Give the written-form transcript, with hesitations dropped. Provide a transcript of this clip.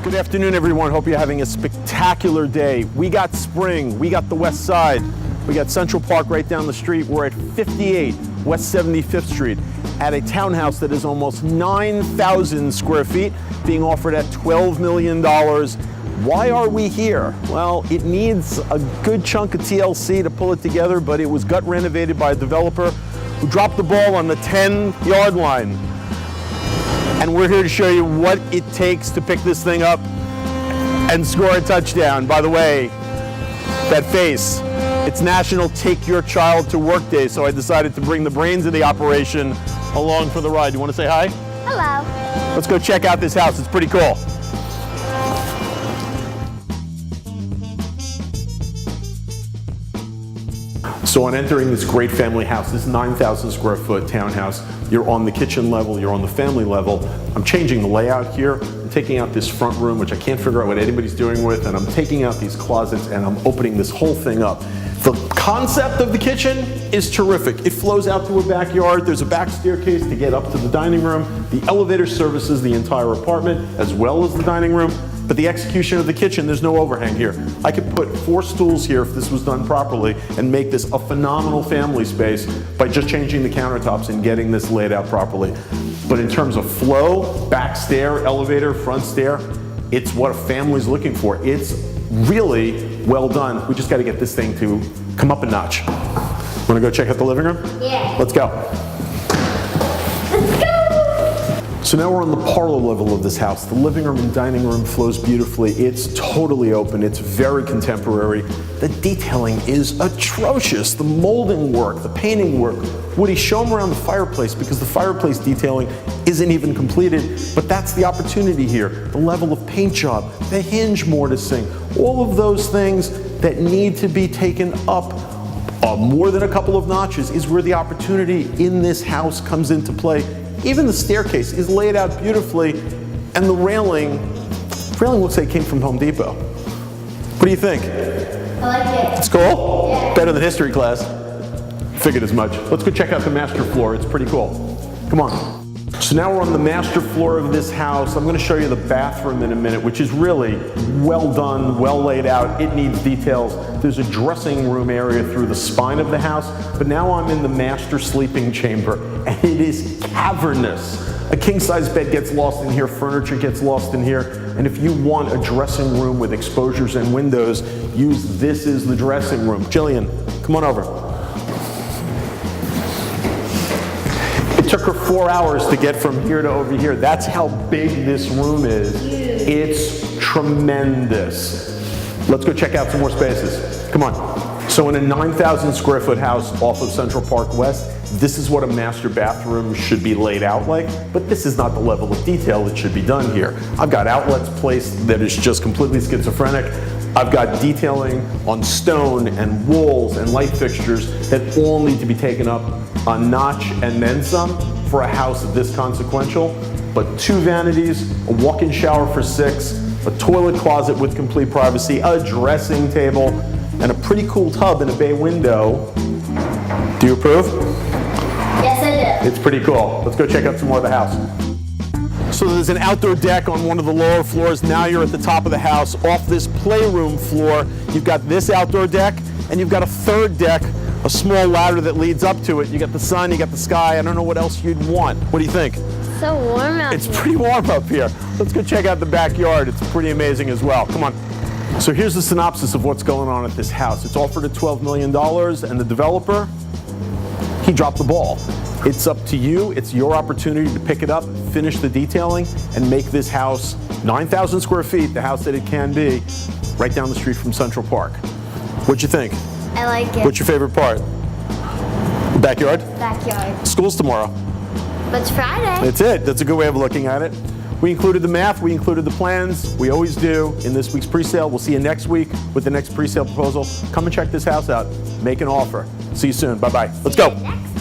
Good afternoon, everyone. Hope you're having a spectacular day. We got spring, we got the west side, we got Central Park right down the street. We're at 58 West 75th Street at a townhouse that is almost 9,000 square feet, being offered at $12 million. Why are we here? Well, it needs a good chunk of TLC to pull it together, but it was gut renovated by a developer who dropped the ball on the 10-yard line. And we're here to show you what it takes to pick this thing up and score a touchdown. By the way, that face, it's National Take Your Child to Work Day, so I decided to bring the brains of the operation along for the ride. You want to say hi? Hello. Let's go check out this house. It's pretty cool. So on entering this great family house, this 9,000 square foot townhouse, you're on the kitchen level, you're on the family level. I'm changing the layout here. I'm taking out this front room, which I can't figure out what anybody's doing with, and I'm taking out these closets and I'm opening this whole thing up. The concept of the kitchen is terrific. It flows out to a backyard. There's a back staircase to get up to the dining room. The elevator services the entire apartment as well as the dining room. But the execution of the kitchen, there's no overhang here. I could put 4 stools here if this was done properly and make this a phenomenal family space by just changing the countertops and getting this laid out properly. But in terms of flow, back stair, elevator, front stair, it's what a family's looking for. It's really well done. We just got to get this thing to come up a notch. Want to go check out the living room? Yeah. Let's go. So now we're on the parlor level of this house. The living room and dining room flows beautifully. It's totally open. It's very contemporary. The detailing is atrocious. The molding work, the painting work. Woody, show them around the fireplace because the fireplace detailing isn't even completed, but that's the opportunity here. The level of paint job, the hinge mortising, all of those things that need to be taken up more than a couple of notches is where the opportunity in this house comes into play. Even the staircase is laid out beautifully, and the railing looks like it came from Home Depot. What do you think? I like it. It's cool? Yeah. Better than history class. Figured as much. Let's go check out the master floor. It's pretty cool. Come on. So now we're on the master floor of this house. I'm going to show you the bathroom in a minute, which is really well done, well laid out. It needs details. There's a dressing room area through the spine of the house, but now I'm in the master sleeping chamber, and it is cavernous. A king-size bed gets lost in here, furniture gets lost in here, and if you want a dressing room with exposures and windows, use this as the dressing room. Jillian, come on over. It took her 4 hours to get from here to over here. That's how big this room is. It's tremendous. Let's go check out some more spaces. Come on. So in a 9,000 square foot house off of Central Park West, this is what a master bathroom should be laid out like, but this is not the level of detail that should be done here. I've got outlets placed that is just completely schizophrenic. I've got detailing on stone and walls and light fixtures that all need to be taken up a notch and then some for a house this consequential. But 2 vanities, a walk-in shower for 6, a toilet closet with complete privacy, a dressing table, and a pretty cool tub and a bay window. Do you approve? Yes, I do. It's pretty cool. Let's go check out some more of the house. So there's an outdoor deck on one of the lower floors. Now you're at the top of the house. Off this playroom floor, you've got this outdoor deck, and you've got a 3rd deck, a small ladder that leads up to it. You got the sun, you got the sky. I don't know what else you'd want. What do you think? So warm out It's here. pretty warm up here. Let's go check out the backyard. It's pretty amazing as well. Come on. So here's the synopsis of what's going on at this house. It's offered at $12 million, and the developer, he dropped the ball. It's up to you. It's your opportunity to pick it up, finish the detailing, and make this house 9,000 square feet, the house that it can be, right down the street from Central Park. What'd you think? I like it. What's your favorite part? Backyard? Backyard. School's tomorrow. But it's Friday. That's it. That's a good way of looking at it. We included the math, we included the plans. We always do in this week's pre-sale. We'll see you next week with the next pre-sale proposal. Come and check this house out. Make an offer. See you soon. Bye-bye. Let's go. Next